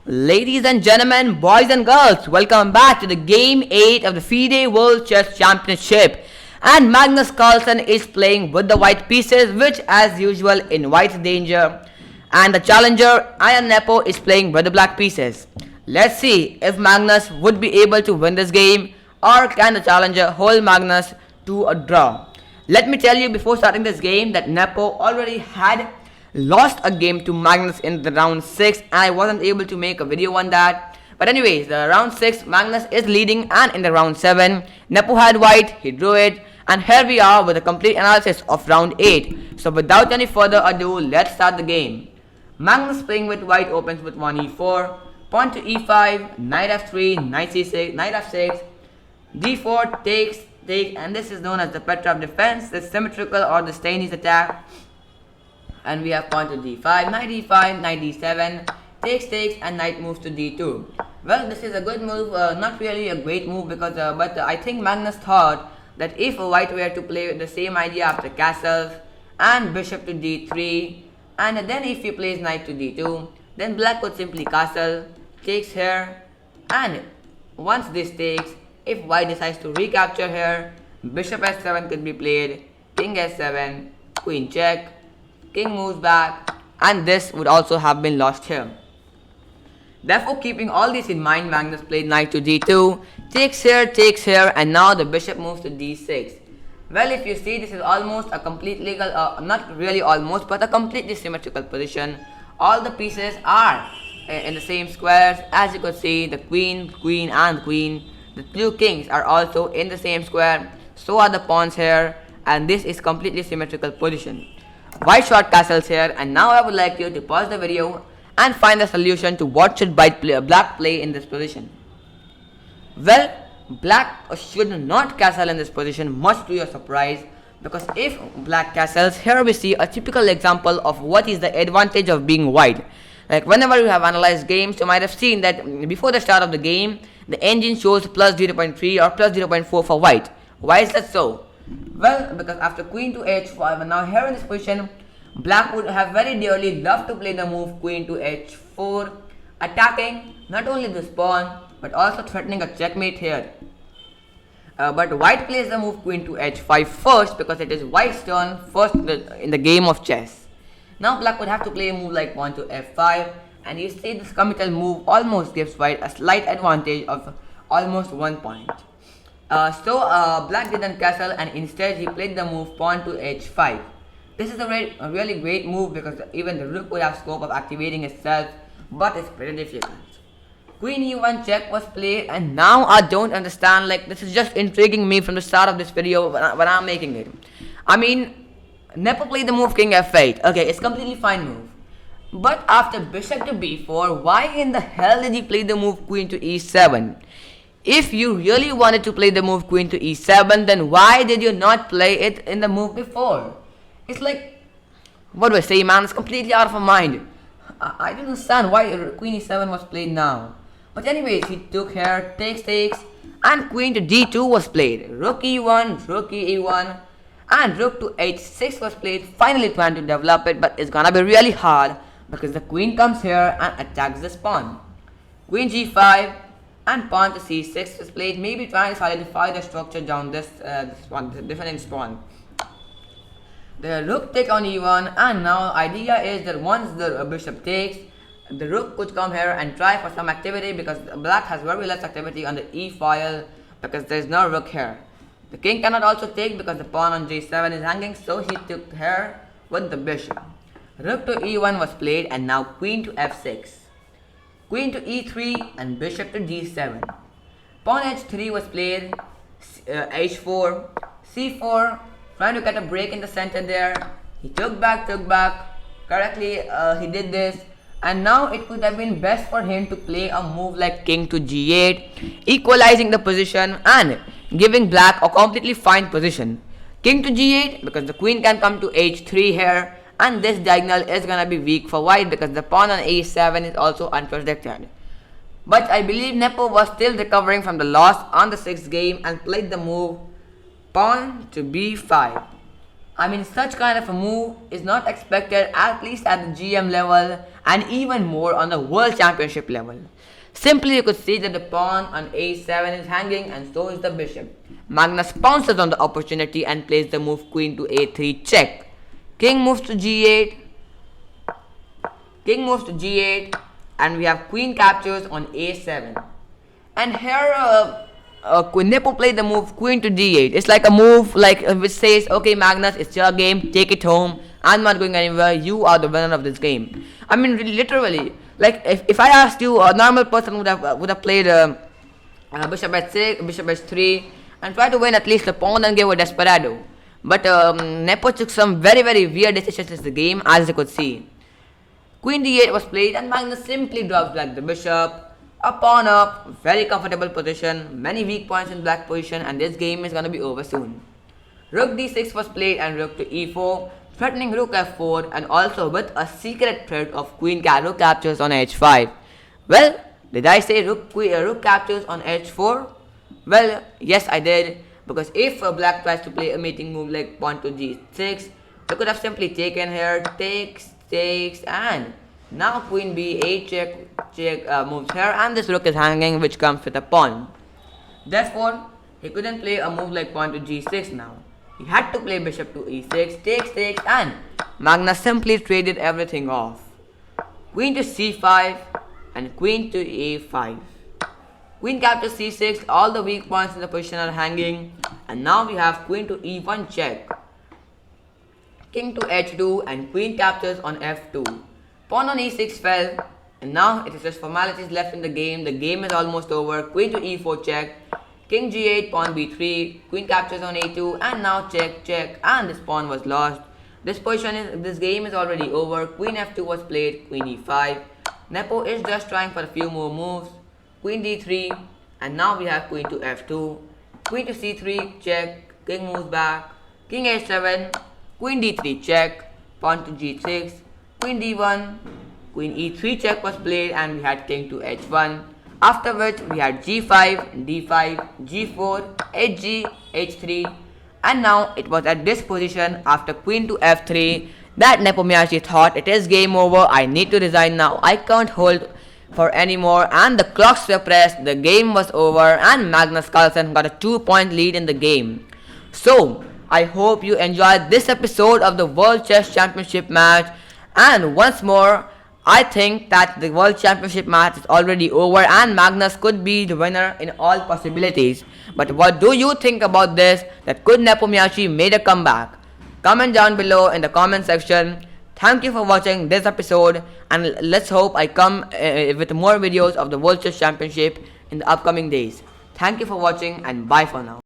Ladies and gentlemen, boys and girls, welcome back to the Game 8 of the FIDE World Chess Championship. And Magnus Carlsen is playing with the white pieces, which as usual invites danger. And the challenger, Nepo, is playing with the black pieces. Let's see if Magnus would be able to win this game, or can the challenger hold Magnus to a draw. Let me tell you before starting this game that Nepo already had lost a game to Magnus in the round 6 and I wasn't able to make a video on that. But anyways, the round 6 Magnus is leading, and in the round 7 Nepo had white, he drew it, and here we are with a complete analysis of round 8. So without any further ado, let's start the game. Magnus playing with white opens with 1 e4, pawn to e5, knight f3, knight c6, knight f6, d4 takes, and this is known as the Petrov defense, the symmetrical or the Stainis attack. And we have pawn to d5, knight e5, knight d7, takes, and knight moves to d2. Well, this is a good move, not really a great move because, but I think Magnus thought that if white were to play the same idea after castles and bishop to d3, and then if he plays knight to d2, then black could simply castle, takes here, and once this takes, if white decides to recapture here, bishop s7 could be played, king s7, queen check, king moves back, and this would also have been lost here. Therefore, keeping all this in mind, Magnus played knight to d2, takes here, and now the bishop moves to d6. Well, if you see, this is almost a complete legal, not really almost, but a completely symmetrical position. All the pieces are in the same squares. As you could see, the queen, and queen. The two kings are also in the same square. So are the pawns here, and this is completely symmetrical position. White short castles here, and now I would like you to pause the video and find the solution to what should black play in this position. Well, black should not castle in this position, much to your surprise, because if black castles, here we see a typical example of what is the advantage of being white. Like whenever you have analyzed games, you might have seen that before the start of the game, the engine shows plus 0.3 or plus 0.4 for white. Why is that so? Well, because after queen to h5, and now here in this position, black would have very dearly loved to play the move queen to h4, attacking not only this pawn, but also threatening a checkmate here. But white plays the move queen to h5 first, because it is white's turn first in the game of chess. Now black would have to play a move like pawn to f5, and you see this committal move almost gives white a slight advantage of almost 1 point. Black didn't castle, and instead he played the move pawn to h5. This is a really great move because even the rook would have scope of activating itself, but it's pretty difficult. Queen e1 check was played, and now I don't understand, like this is just intriguing me from the start of this video when I'm making it. I mean, Nepo played the move king f8, okay, it's completely fine move. But after bishop to b4, why in the hell did he play the move queen to e7? If you really wanted to play the move queen to e7, then why did you not play it in the move before? It's like, what do I say, man? It's completely out of my mind. I don't understand why queen e7 was played now. But anyways, he took here, takes, and queen to d2 was played. Rook e1, rook e1, and rook to h6 was played. Finally trying to develop it, but it's gonna be really hard because the queen comes here and attacks this pawn. Queen g5 and pawn to c6 is played, maybe trying to solidify the structure down this different pawn. The rook take on e1, and now idea is that once the bishop takes, the rook could come here and try for some activity, because black has very less activity on the e file because there is no rook here. The king cannot also take because the pawn on j7 is hanging, so he took here with the bishop. Rook to e1 was played, and now queen to f6. Queen to e3 and bishop to d7. Pawn h3 was played, h4, c4, trying to get a break in the center there. He took back, correctly he did this, and now it could have been best for him to play a move like king to g8, equalizing the position and giving black a completely fine position. King to g8 because the queen can come to h3 here, and this diagonal is gonna be weak for white because the pawn on a7 is also unprotected. But I believe Nepo was still recovering from the loss on the 6th game and played the move pawn to b5. I mean, such kind of a move is not expected, at least at the GM level, and even more on the World Championship level. Simply, you could see that the pawn on a7 is hanging, and so is the bishop. Magnus pounces on the opportunity and plays the move queen to a3 check. King moves to g8. King moves to g8, and we have queen captures on a7. And here, Nepo played the move queen to d8. It's like a move which says, okay, Magnus, it's your game, take it home. I'm not going anywhere. You are the winner of this game. I mean, literally, like if I asked you, a normal person would have played bishop h6, bishop h3, and try to win at least the pawn and give a desperado. But Nepo took some very weird decisions in the game, as you could see. Queen d8 was played, and Magnus simply drops back the bishop. A pawn up, very comfortable position, many weak points in black position, and this game is gonna be over soon. Rook d6 was played and rook to e4, threatening rook f4, and also with a secret threat of rook captures on h5. Well, did I say rook captures on h4? Well, yes I did, because if black tries to play a mating move like pawn to g6, they could have simply taken here, takes, and now queen b8 check moves here, and this rook is hanging, which comes with a pawn. Therefore, he couldn't play a move like pawn to g6 now. He had to play bishop to e6, takes, and Magnus simply traded everything off. Queen to c5 and queen to a5. Queen captures c6, all the weak points in the position are hanging, and now we have queen to e1 check. King to h2 and queen captures on f2. Pawn on e6 fell, and now it is just formalities left in the game. The game is almost over. Queen to e4 check. King g8, pawn b3, queen captures on a2, and now check, and this pawn was lost. This game is already over. Queen f2 was played, queen e5. Nepo is just trying for a few more moves. Queen d3, and now we have queen to f2. Queen to c3, check, king moves back. King h7, queen d3 check, pawn to g6, queen d1, queen e3 check was played, and we had king to h1. After which we had g5, d5, g4, hg, h3, and now it was at this position after queen to f3 that Nepomniachtchi thought it is game over, I need to resign now, I can't hold for anymore, and the clocks were pressed, the game was over, and Magnus Carlsen got a 2-point lead in the game. So, I hope you enjoyed this episode of the World Chess Championship match, and once more, I think that the World Championship match is already over and Magnus could be the winner in all possibilities. But what do you think about this? That could Nepomniachtchi made a comeback? Comment down below in the comment section. Thank you for watching this episode, and let's hope I come with more videos of the World Chess Championship in the upcoming days. Thank you for watching, and bye for now.